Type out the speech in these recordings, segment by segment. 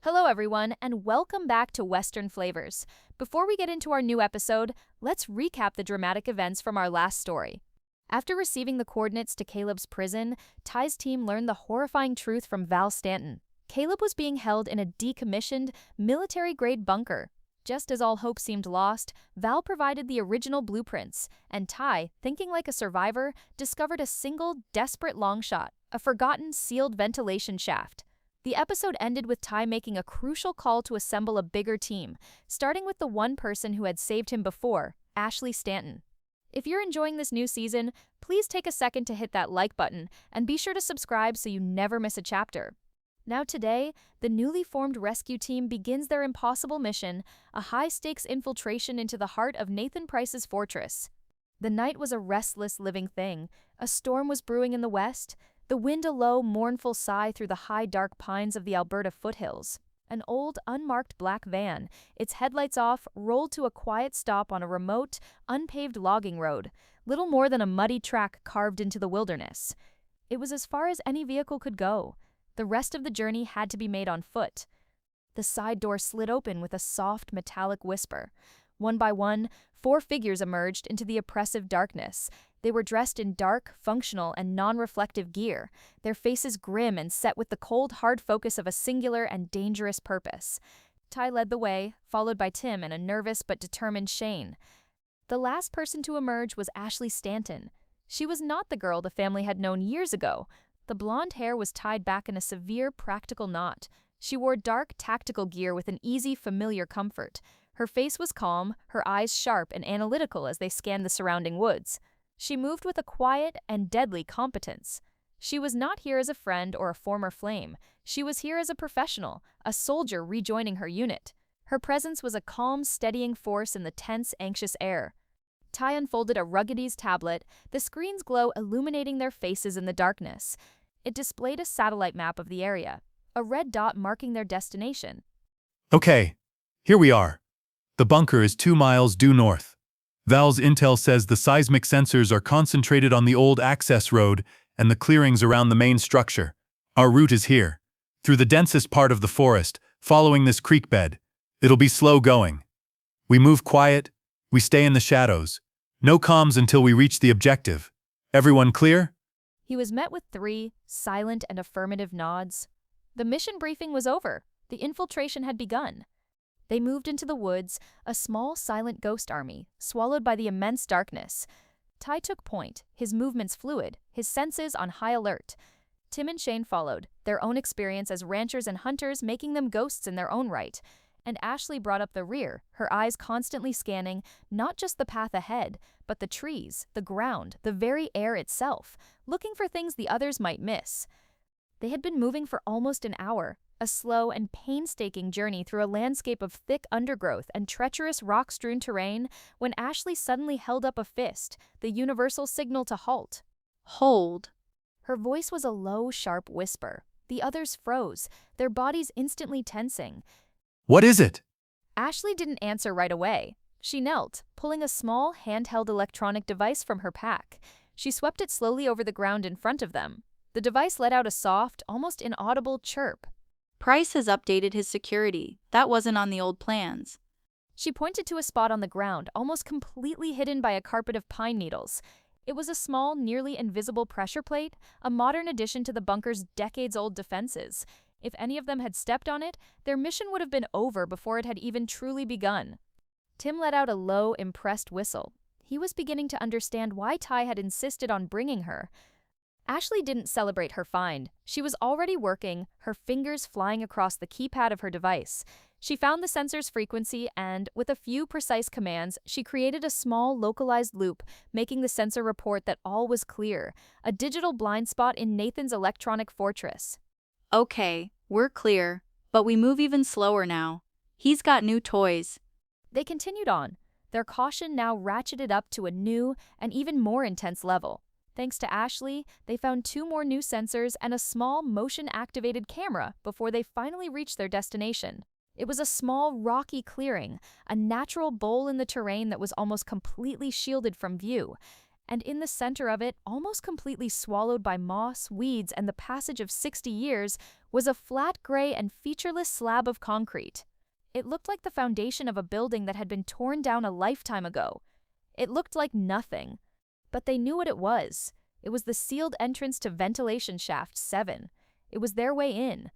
Hello, everyone, and welcome back to Western Flavors. Before we get into our new episode, let's recap the dramatic events from our last story. After receiving the coordinates to Caleb's prison, Ty's team learned the horrifying truth from Val Stanton. Caleb was being held in a decommissioned, military-grade bunker. Just as all hope seemed lost, Val provided the original blueprints, and Ty, thinking like a survivor, discovered a single, desperate long shot, a forgotten sealed ventilation shaft. The episode ended with Ty making a crucial call to assemble a bigger team, starting with the one person who had saved him before, Ashley Stanton. If you're enjoying this new season, please take a second to hit that like button and be sure to subscribe so you never miss a chapter. Now today, the newly formed rescue team begins their impossible mission, a high-stakes infiltration into the heart of Nathan Price's fortress. The night was a restless living thing. A storm was brewing in the west, the wind a low, mournful sigh through the high, dark pines of the Alberta foothills. An old, unmarked black van, its headlights off, rolled to a quiet stop on a remote, unpaved logging road, little more than a muddy track carved into the wilderness. It was as far as any vehicle could go. The rest of the journey had to be made on foot. The side door slid open with a soft, metallic whisper. One by one, 4 figures emerged into the oppressive darkness. They were dressed in dark, functional, and non-reflective gear, their faces grim and set with the cold, hard focus of a singular and dangerous purpose. Ty led the way, followed by Tim and a nervous but determined Shane. The last person to emerge was Ashley Stanton. She was not the girl the family had known years ago. The blonde hair was tied back in a severe, practical knot. She wore dark, tactical gear with an easy, familiar comfort. Her face was calm, her eyes sharp and analytical as they scanned the surrounding woods. She moved with a quiet and deadly competence. She was not here as a friend or a former flame. She was here as a professional, a soldier rejoining her unit. Her presence was a calm, steadying force in the tense, anxious air. Ty unfolded a Ruggedese tablet, the screen's glow illuminating their faces in the darkness. It displayed a satellite map of the area, a red dot marking their destination. Okay, here we are. The bunker is 2 miles due north. Val's intel says the seismic sensors are concentrated on the old access road and the clearings around the main structure. Our route is here, through the densest part of the forest, following this creek bed. It'll be slow going. We move quiet, we stay in the shadows. No comms until we reach the objective. Everyone clear? He was met with 3 silent and affirmative nods. The mission briefing was over. The infiltration had begun. They moved into the woods, a small, silent ghost army, swallowed by the immense darkness. Ty took point, his movements fluid, his senses on high alert. Tim and Shane followed, their own experience as ranchers and hunters making them ghosts in their own right. And Ashley brought up the rear, her eyes constantly scanning not just the path ahead, but the trees, the ground, the very air itself, looking for things the others might miss. They had been moving for almost an hour, a slow and painstaking journey through a landscape of thick undergrowth and treacherous rock-strewn terrain, when Ashley suddenly held up a fist, the universal signal to halt. Hold. Her voice was a low, sharp whisper. The others froze, their bodies instantly tensing. What is it? Ashley didn't answer right away. She knelt, pulling a small, handheld electronic device from her pack. She swept it slowly over the ground in front of them. The device let out a soft, almost inaudible chirp. Price has updated his security. That wasn't on the old plans. She pointed to a spot on the ground, almost completely hidden by a carpet of pine needles. It was a small, nearly invisible pressure plate, a modern addition to the bunker's decades-old defenses. If any of them had stepped on it, their mission would have been over before it had even truly begun. Tim let out a low, impressed whistle. He was beginning to understand why Ty had insisted on bringing her. Ashley didn't celebrate her find. She was already working, her fingers flying across the keypad of her device. She found the sensor's frequency and, with a few precise commands, she created a small, localized loop, making the sensor report that all was clear, a digital blind spot in Nathan's electronic fortress. Okay, we're clear, but we move even slower now. He's got new toys. They continued on, their caution now ratcheted up to a new and even more intense level. Thanks to Ashley, they found 2 more new sensors and a small motion-activated camera before they finally reached their destination. It was a small, rocky clearing, a natural bowl in the terrain that was almost completely shielded from view. And in the center of it, almost completely swallowed by moss, weeds, and the passage of 60 years, was a flat gray and featureless slab of concrete. It looked like the foundation of a building that had been torn down a lifetime ago. It looked like nothing. But they knew what it was. It was the sealed entrance to ventilation shaft 7. It was their way in.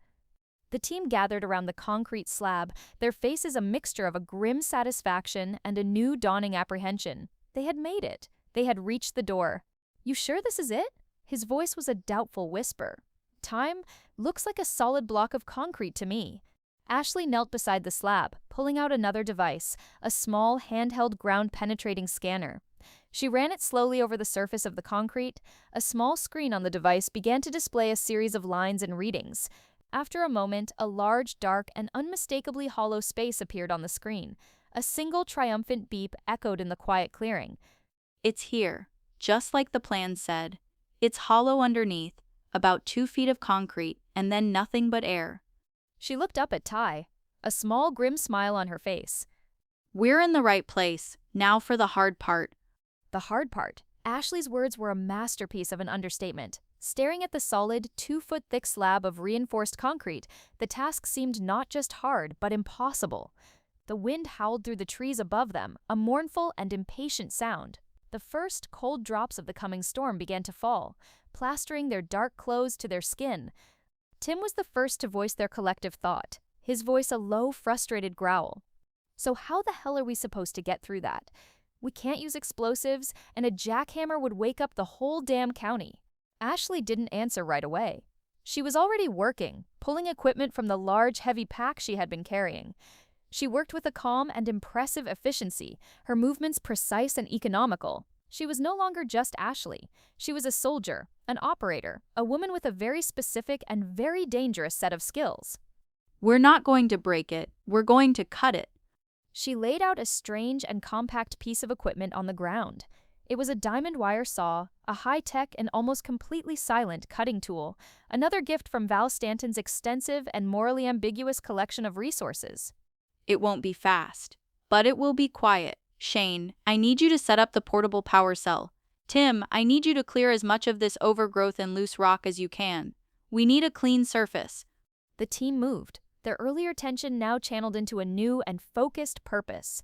The team gathered around the concrete slab, their faces a mixture of a grim satisfaction and a new dawning apprehension. They had made it. They had reached the door. "You sure this is it?" His voice was a doubtful whisper. "Time looks like a solid block of concrete to me." Ashley knelt beside the slab, pulling out another device, a small, handheld ground-penetrating scanner. She ran it slowly over the surface of the concrete. A small screen on the device began to display a series of lines and readings. After a moment, a large, dark, and unmistakably hollow space appeared on the screen. A single triumphant beep echoed in the quiet clearing. "It's here, just like the plan said. It's hollow underneath, about 2 feet of concrete, and then nothing but air." She looked up at Ty, a small, grim smile on her face. "We're in the right place. Now for the hard part." The hard part. Ashley's words were a masterpiece of an understatement. Staring at the solid, 2-foot-thick slab of reinforced concrete, the task seemed not just hard, but impossible. The wind howled through the trees above them, a mournful and impatient sound. The first cold drops of the coming storm began to fall, plastering their dark clothes to their skin. Tim was the first to voice their collective thought, his voice a low, frustrated growl. "So how the hell are we supposed to get through that? We can't use explosives, and a jackhammer would wake up the whole damn county." Ashley didn't answer right away. She was already working, pulling equipment from the large, heavy pack she had been carrying. She worked with a calm and impressive efficiency, her movements precise and economical. She was no longer just Ashley. She was a soldier, an operator, a woman with a very specific and very dangerous set of skills. "We're not going to break it, we're going to cut it." She laid out a strange and compact piece of equipment on the ground. It was a diamond wire saw, a high-tech and almost completely silent cutting tool, another gift from Val Stanton's extensive and morally ambiguous collection of resources. "It won't be fast, but it will be quiet. Shane, I need you to set up the portable power cell. Tim, I need you to clear as much of this overgrowth and loose rock as you can. We need a clean surface." The team moved, their earlier tension now channeled into a new and focused purpose.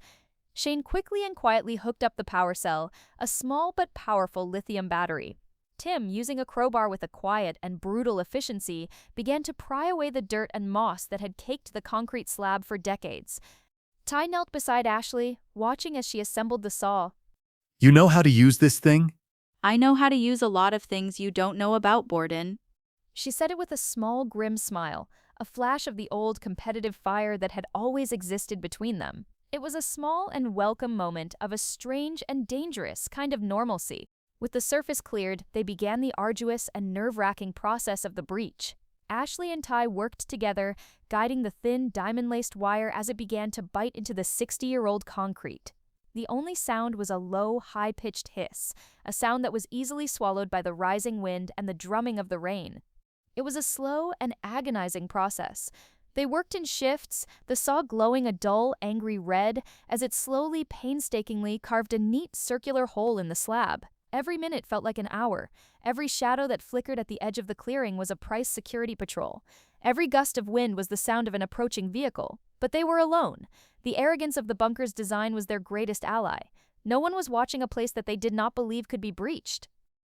Shane quickly and quietly hooked up the power cell, a small but powerful lithium battery. Tim, using a crowbar with a quiet and brutal efficiency, began to pry away the dirt and moss that had caked the concrete slab for decades. Ty knelt beside Ashley, watching as she assembled the saw. "You know how to use this thing?" "I know how to use a lot of things you don't know about, Borden." She said it with a small, grim smile, a flash of the old competitive fire that had always existed between them. It was a small and welcome moment of a strange and dangerous kind of normalcy. With the surface cleared, they began the arduous and nerve-wracking process of the breach. Ashley and Ty worked together, guiding the thin, diamond-laced wire as it began to bite into the 60-year-old concrete. The only sound was a low, high-pitched hiss, a sound that was easily swallowed by the rising wind and the drumming of the rain. It was a slow and agonizing process. They worked in shifts, the saw glowing a dull, angry red as it slowly, painstakingly carved a neat circular hole in the slab. Every minute felt like an hour. Every shadow that flickered at the edge of the clearing was a Price security patrol. Every gust of wind was the sound of an approaching vehicle. But they were alone. The arrogance of the bunker's design was their greatest ally. No one was watching a place that they did not believe could be breached.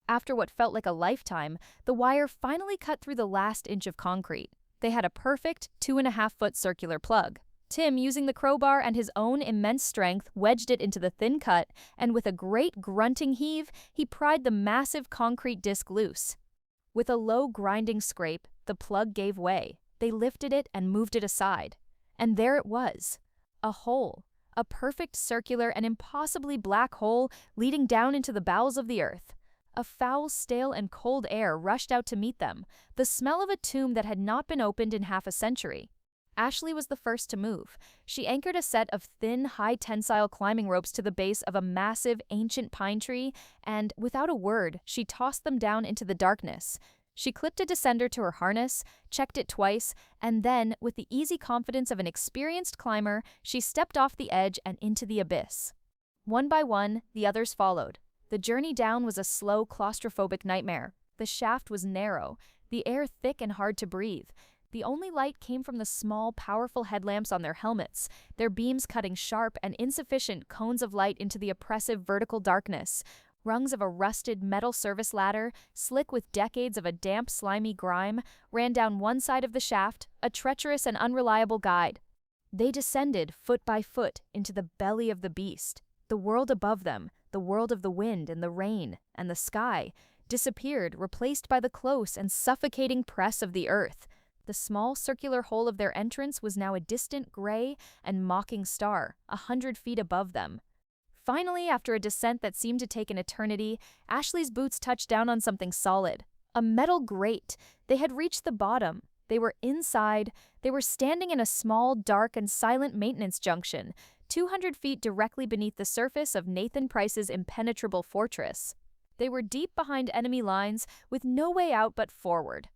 After what felt like a lifetime, the wire finally cut through the last inch of concrete. They had a perfect 2.5-foot circular plug. Tim, using the crowbar and his own immense strength, wedged it into the thin cut, and with a great grunting heave, he pried the massive concrete disc loose. With a low grinding scrape, the plug gave way. They lifted it and moved it aside. And there it was. A hole. A perfect circular and impossibly black hole leading down into the bowels of the earth. A foul, stale, and cold air rushed out to meet them, the smell of a tomb that had not been opened in half a century. Ashley was the first to move. She anchored a set of thin, high-tensile climbing ropes to the base of a massive, ancient pine tree, and, without a word, she tossed them down into the darkness. She clipped a descender to her harness, checked it twice, and then, with the easy confidence of an experienced climber, she stepped off the edge and into the abyss. One by one, the others followed. The journey down was a slow, claustrophobic nightmare. The shaft was narrow, the air thick and hard to breathe. The only light came from the small, powerful headlamps on their helmets, their beams cutting sharp and insufficient cones of light into the oppressive vertical darkness. Rungs of a rusted metal service ladder, slick with decades of a damp, slimy grime, ran down one side of the shaft, a treacherous and unreliable guide. They descended, foot by foot, into the belly of the beast. The world above them, the world of the wind and the rain and the sky, disappeared, replaced by the close and suffocating press of the earth. The small circular hole of their entrance was now a distant gray and mocking star, 100 feet above them. Finally, after a descent that seemed to take an eternity, Ashley's boots touched down on something solid. A metal grate. They had reached the bottom. They were inside. They were standing in a small, dark, and silent maintenance junction, 200 feet directly beneath the surface of Nathan Price's impenetrable fortress. They were deep behind enemy lines, with no way out but forward.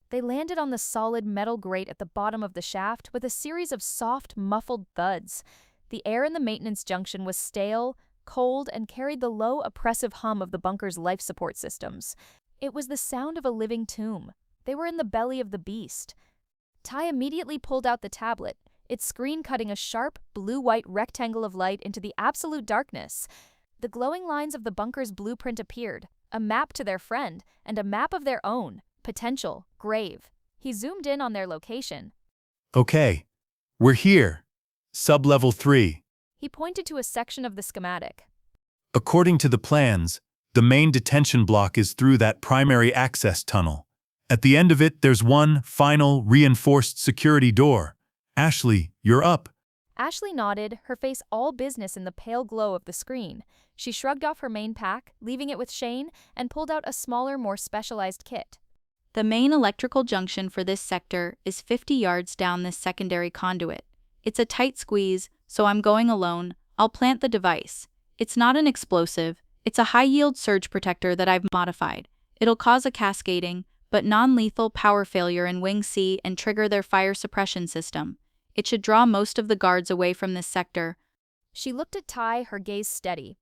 They landed on the solid metal grate at the bottom of the shaft with a series of soft, muffled thuds. The air in the maintenance junction was stale, cold, and carried the low, oppressive hum of the bunker's life support systems. It was the sound of a living tomb. They were in the belly of the beast. Ty immediately pulled out the tablet, its screen cutting a sharp, blue-white rectangle of light into the absolute darkness. The glowing lines of the bunker's blueprint appeared, a map to their friend, and a map of their own, potential, grave. He zoomed in on their location. Okay, we're here. Sub-level 3. He pointed to a section of the schematic. According to the plans, the main detention block is through that primary access tunnel. At the end of it, there's one final, reinforced security door. Ashley, you're up. Ashley nodded, her face all business in the pale glow of the screen. She shrugged off her main pack, leaving it with Shane, and pulled out a smaller, more specialized kit. The main electrical junction for this sector is 50 yards down this secondary conduit. It's a tight squeeze, so I'm going alone. I'll plant the device. It's not an explosive. It's a high-yield surge protector that I've modified. It'll cause a cascading, but non-lethal power failure in Wing C and trigger their fire suppression system. It should draw most of the guards away from this sector. She looked at Ty, her gaze steady.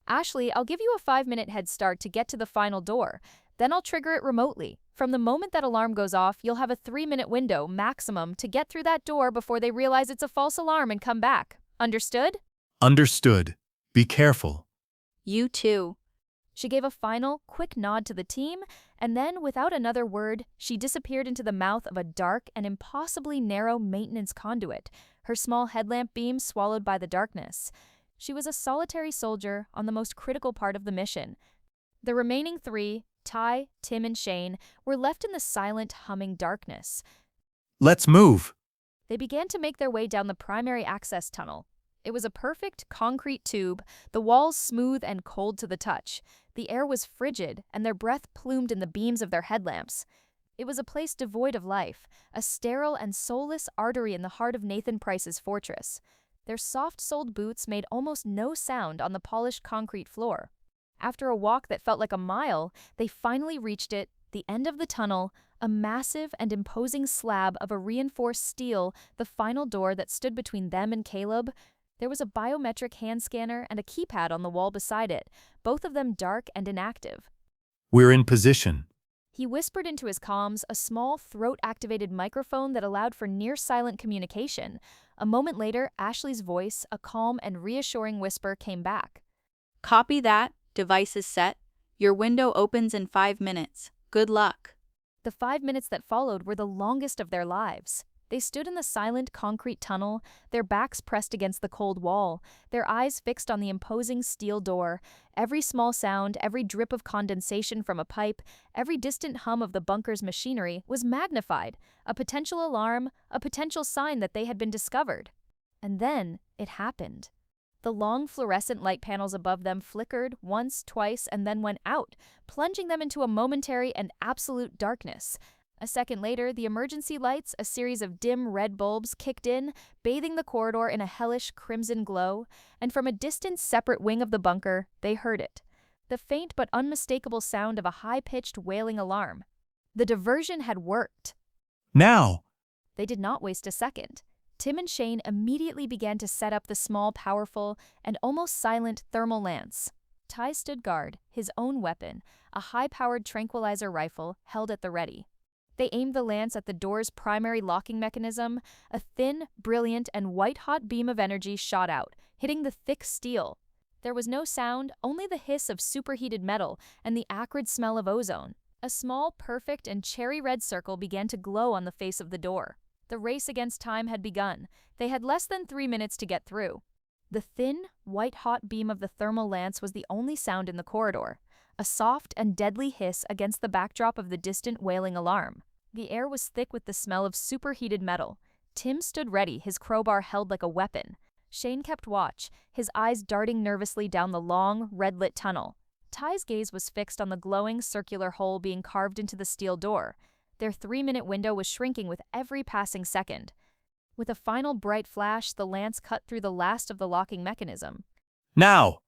Ashley, I'll give you a 5-minute head start to get to the final door. Then I'll trigger it remotely. From the moment that alarm goes off, you'll have a 3-minute window, maximum, to get through that door before they realize it's a false alarm and come back. Understood? Understood. Be careful. You too. She gave a final, quick nod to the team, and then, without another word, she disappeared into the mouth of a dark and impossibly narrow maintenance conduit, her small headlamp beam swallowed by the darkness. She was a solitary soldier on the most critical part of the mission. The remaining 3, Ty, Tim, and Shane, were left in the silent, humming darkness. Let's move. They began to make their way down the primary access tunnel. It was a perfect concrete tube, the walls smooth and cold to the touch. The air was frigid, and their breath plumed in the beams of their headlamps. It was a place devoid of life, a sterile and soulless artery in the heart of Nathan Price's fortress. Their soft-soled boots made almost no sound on the polished concrete floor. After a walk that felt like a mile, they finally reached it, the end of the tunnel, a massive and imposing slab of a reinforced steel, the final door that stood between them and Caleb. There was a biometric hand scanner and a keypad on the wall beside it, both of them dark and inactive. We're in position. He whispered into his comms, a small throat-activated microphone that allowed for near-silent communication. A moment later, Ashley's voice, a calm and reassuring whisper, came back. Copy that. Device is set. Your window opens in 5 minutes. Good luck. The 5 minutes that followed were the longest of their lives. They stood in the silent concrete tunnel, their backs pressed against the cold wall, their eyes fixed on the imposing steel door. Every small sound, every drip of condensation from a pipe, every distant hum of the bunker's machinery was magnified, a potential alarm, a potential sign that they had been discovered. And then it happened. The long fluorescent light panels above them flickered once, twice, and then went out, plunging them into a momentary and absolute darkness. A second later, the emergency lights, a series of dim red bulbs, kicked in, bathing the corridor in a hellish crimson glow, and from a distant separate wing of the bunker, they heard it. The faint but unmistakable sound of a high-pitched wailing alarm. The diversion had worked. Now! They did not waste a second. Tim and Shane immediately began to set up the small, powerful, and almost silent thermal lance. Ty stood guard, his own weapon, a high-powered tranquilizer rifle held at the ready. They aimed the lance at the door's primary locking mechanism. A thin, brilliant, and white-hot beam of energy shot out, hitting the thick steel. There was no sound, only the hiss of superheated metal and the acrid smell of ozone. A small, perfect, and cherry-red circle began to glow on the face of the door. The race against time had begun. They had less than 3 minutes to get through. The thin, white-hot beam of the thermal lance was the only sound in the corridor, a soft and deadly hiss against the backdrop of the distant wailing alarm. The air was thick with the smell of superheated metal. Tim stood ready, his crowbar held like a weapon. Shane kept watch, his eyes darting nervously down the long, red-lit tunnel. Ty's gaze was fixed on the glowing, circular hole being carved into the steel door. Their 3-minute window was shrinking with every passing second. With a final bright flash, the lance cut through the last of the locking mechanism. Now!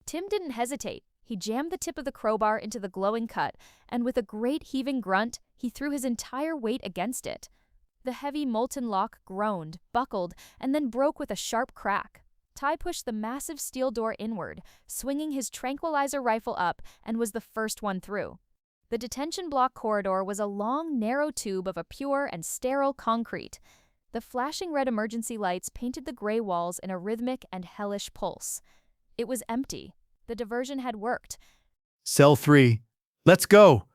Tim didn't hesitate. He jammed the tip of the crowbar into the glowing cut, and with a great heaving grunt, he threw his entire weight against it. The heavy molten lock groaned, buckled, and then broke with a sharp crack. Ty pushed the massive steel door inward, swinging his tranquilizer rifle up, and was the first one through. The detention block corridor was a long, narrow tube of a pure and sterile concrete. The flashing red emergency lights painted the gray walls in a rhythmic and hellish pulse. It was empty. The diversion had worked. Cell 3. Let's go!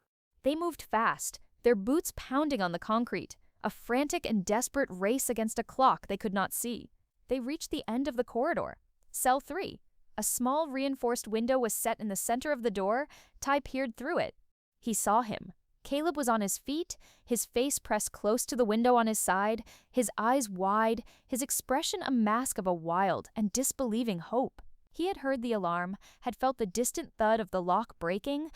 They moved fast, their boots pounding on the concrete, a frantic and desperate race against a clock they could not see. They reached the end of the corridor. Cell 3. A small reinforced window was set in the center of the door. Ty peered through it. He saw him. Caleb was on his feet, his face pressed close to the window on his side, his eyes wide, his expression a mask of a wild and disbelieving hope. He had heard the alarm, had felt the distant thud of the lock breaking.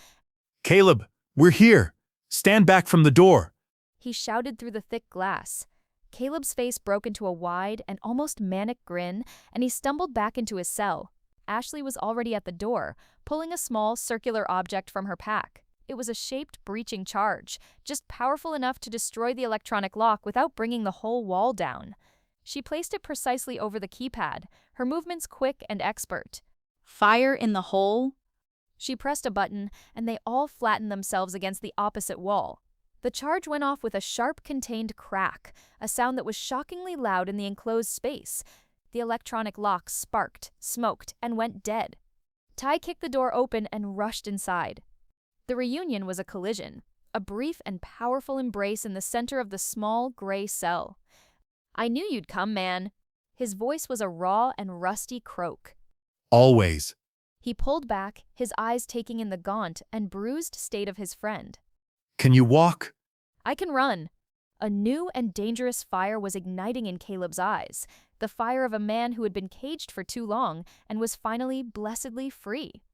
Caleb, we're here! Stand back from the door! He shouted through the thick glass. Caleb's face broke into a wide and almost manic grin, and he stumbled back into his cell. Ashley was already at the door, pulling a small, circular object from her pack. It was a shaped, breaching charge, just powerful enough to destroy the electronic lock without bringing the whole wall down. She placed it precisely over the keypad, her movements quick and expert. Fire in the hole? She pressed a button, and they all flattened themselves against the opposite wall. The charge went off with a sharp, contained crack, a sound that was shockingly loud in the enclosed space. The electronic lock sparked, smoked, and went dead. Ty kicked the door open and rushed inside. The reunion was a collision, a brief and powerful embrace in the center of the small, gray cell. "I knew you'd come, man." His voice was a raw and rusty croak. Always. He pulled back, his eyes taking in the gaunt and bruised state of his friend. Can you walk? "I can run." A new and dangerous fire was igniting in Caleb's eyes, the fire of a man who had been caged for too long and was finally blessedly free.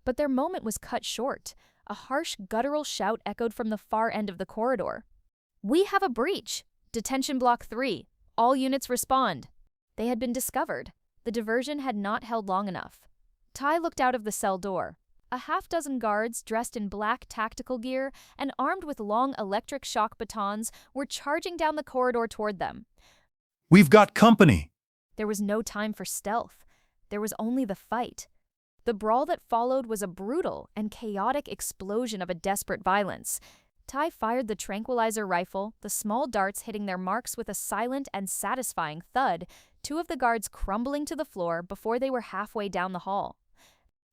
But their moment was cut short. A harsh, guttural shout echoed from the far end of the corridor. "We have a breach! Detention Block 3. All units respond." They had been discovered. The diversion had not held long enough. Ty looked out of the cell door. A half-dozen guards dressed in black tactical gear and armed with long electric shock batons were charging down the corridor toward them. We've got company! There was no time for stealth. There was only the fight. The brawl that followed was a brutal and chaotic explosion of a desperate violence. Ty fired the tranquilizer rifle, the small darts hitting their marks with a silent and satisfying thud, 2 of the guards crumbling to the floor before they were halfway down the hall.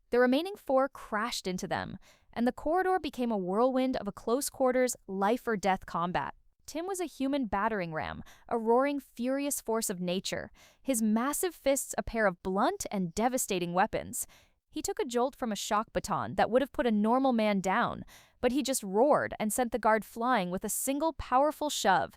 The remaining 4 crashed into them, and the corridor became a whirlwind of a close-quarters, life-or-death combat. Tim was a human battering ram, a roaring, furious force of nature, his massive fists a pair of blunt and devastating weapons. He took a jolt from a shock baton that would have put a normal man down, but he just roared and sent the guard flying with a single powerful shove.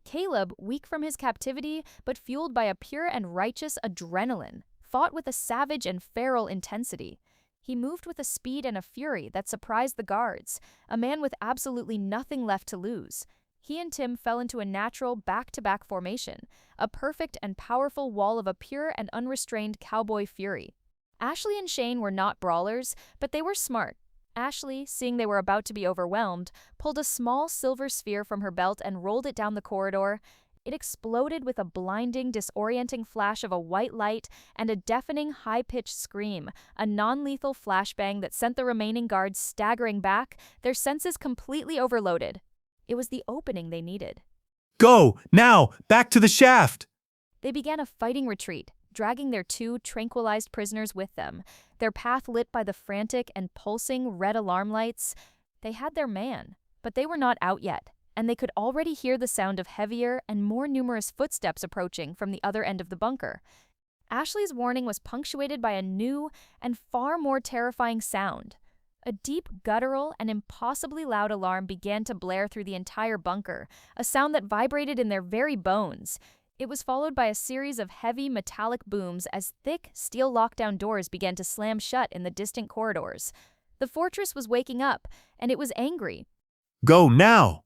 Caleb, weak from his captivity but fueled by a pure and righteous adrenaline, fought with a savage and feral intensity. He moved with a speed and a fury that surprised the guards, a man with absolutely nothing left to lose. He and Tim fell into a natural back-to-back formation, a perfect and powerful wall of a pure and unrestrained cowboy fury. Ashley and Shane were not brawlers, but they were smart. Ashley, seeing they were about to be overwhelmed, pulled a small silver sphere from her belt and rolled it down the corridor. It exploded with a blinding, disorienting flash of a white light and a deafening, high-pitched scream, a non-lethal flashbang that sent the remaining guards staggering back, their senses completely overloaded. It was the opening they needed. Go, now, back to the shaft! They began a fighting retreat, dragging their 2 tranquilized prisoners with them, their path lit by the frantic and pulsing red alarm lights. They had their man, but they were not out yet, and they could already hear the sound of heavier and more numerous footsteps approaching from the other end of the bunker. Ashley's warning was punctuated by a new and far more terrifying sound. A deep, guttural, and impossibly loud alarm began to blare through the entire bunker, a sound that vibrated in their very bones. It was followed by a series of heavy, metallic booms as thick, steel lockdown doors began to slam shut in the distant corridors. The fortress was waking up, and it was angry. Go now!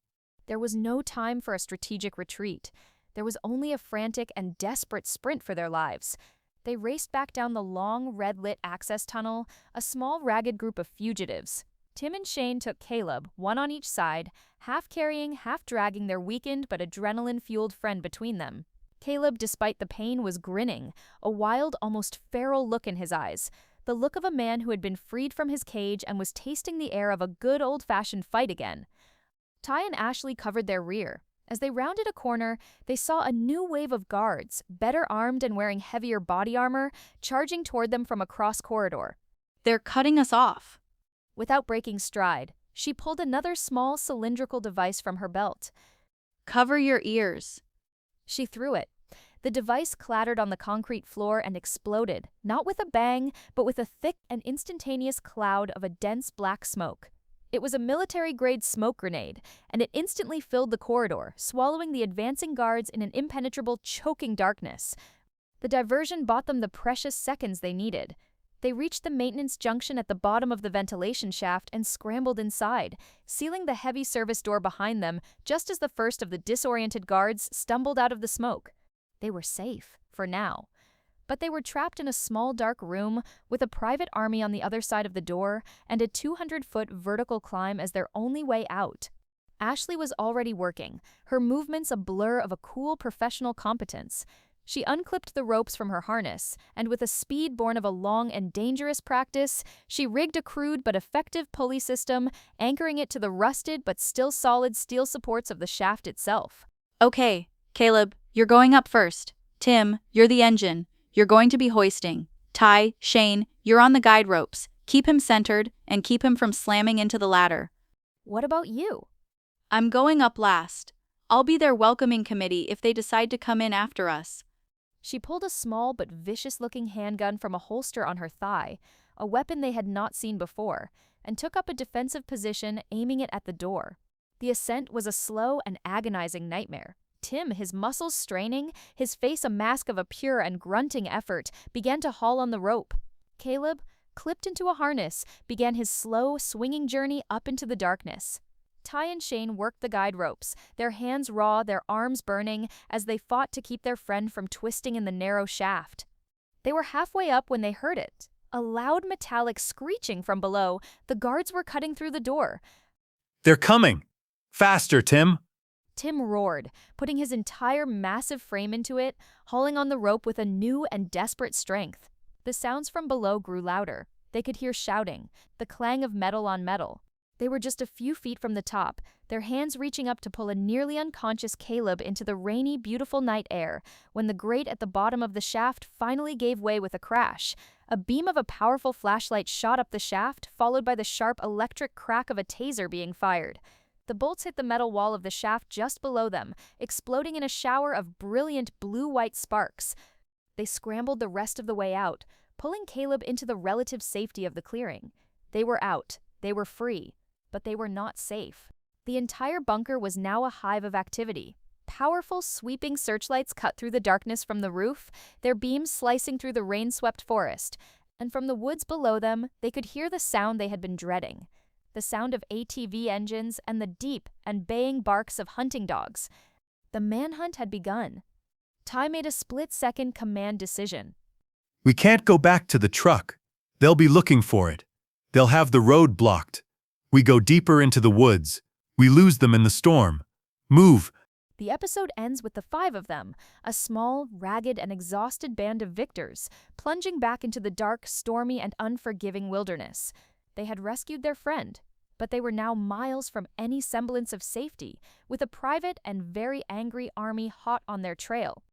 There was no time for a strategic retreat. There was only a frantic and desperate sprint for their lives. They raced back down the long, red-lit access tunnel, a small, ragged group of fugitives. Tim and Shane took Caleb, one on each side, half carrying, half dragging their weakened but adrenaline-fueled friend between them. Caleb, despite the pain, was grinning, a wild, almost feral look in his eyes, the look of a man who had been freed from his cage and was tasting the air of a good old-fashioned fight again. Ty and Ashley covered their rear. As they rounded a corner, they saw a new wave of guards, better armed and wearing heavier body armor, charging toward them from across corridor. They're cutting us off. Without breaking stride, she pulled another small cylindrical device from her belt. Cover your ears. She threw it. The device clattered on the concrete floor and exploded, not with a bang, but with a thick and instantaneous cloud of a dense black smoke. It was a military-grade smoke grenade, and it instantly filled the corridor, swallowing the advancing guards in an impenetrable, choking darkness. The diversion bought them the precious seconds they needed. They reached the maintenance junction at the bottom of the ventilation shaft and scrambled inside, sealing the heavy service door behind them just as the first of the disoriented guards stumbled out of the smoke. They were safe, for now. But they were trapped in a small dark room with a private army on the other side of the door and a 200-foot vertical climb as their only way out. Ashley was already working, her movements a blur of a cool professional competence. She unclipped the ropes from her harness, and with a speed born of a long and dangerous practice, she rigged a crude but effective pulley system, anchoring it to the rusted but still solid steel supports of the shaft itself. Okay, Caleb, you're going up first. Tim, you're the engine. You're going to be hoisting. Ty, Shane, you're on the guide ropes. Keep him centered, and keep him from slamming into the ladder. What about you? I'm going up last. I'll be their welcoming committee if they decide to come in after us. She pulled a small but vicious-looking handgun from a holster on her thigh, a weapon they had not seen before, and took up a defensive position, aiming it at the door. The ascent was a slow and agonizing nightmare. Tim, his muscles straining, his face a mask of a pure and grunting effort, began to haul on the rope. Caleb, clipped into a harness, began his slow, swinging journey up into the darkness. Ty and Shane worked the guide ropes, their hands raw, their arms burning, as they fought to keep their friend from twisting in the narrow shaft. They were halfway up when they heard it. A loud metallic screeching from below. The guards were cutting through the door. They're coming! Faster, Tim! Tim roared, putting his entire massive frame into it, hauling on the rope with a new and desperate strength. The sounds from below grew louder. They could hear shouting, the clang of metal on metal. They were just a few feet from the top, their hands reaching up to pull a nearly unconscious Caleb into the rainy, beautiful night air, when the grate at the bottom of the shaft finally gave way with a crash. A beam of a powerful flashlight shot up the shaft, followed by the sharp electric crack of a taser being fired. The bolts hit the metal wall of the shaft just below them, exploding in a shower of brilliant blue-white sparks. They scrambled the rest of the way out, pulling Caleb into the relative safety of the clearing. They were out. They were free. But they were not safe. The entire bunker was now a hive of activity. Powerful, sweeping searchlights cut through the darkness from the roof, their beams slicing through the rain-swept forest, and from the woods below them, they could hear the sound they had been dreading. The sound of ATV engines and the deep and baying barks of hunting dogs. The manhunt had begun. Ty made a split-second command decision. We can't go back to the truck. They'll be looking for it. They'll have the road blocked. We go deeper into the woods. We lose them in the storm. Move! The episode ends with the five of them, a small, ragged, and exhausted band of victors, plunging back into the dark, stormy, and unforgiving wilderness. They had rescued their friend, but they were now miles from any semblance of safety, with a private and very angry army hot on their trail.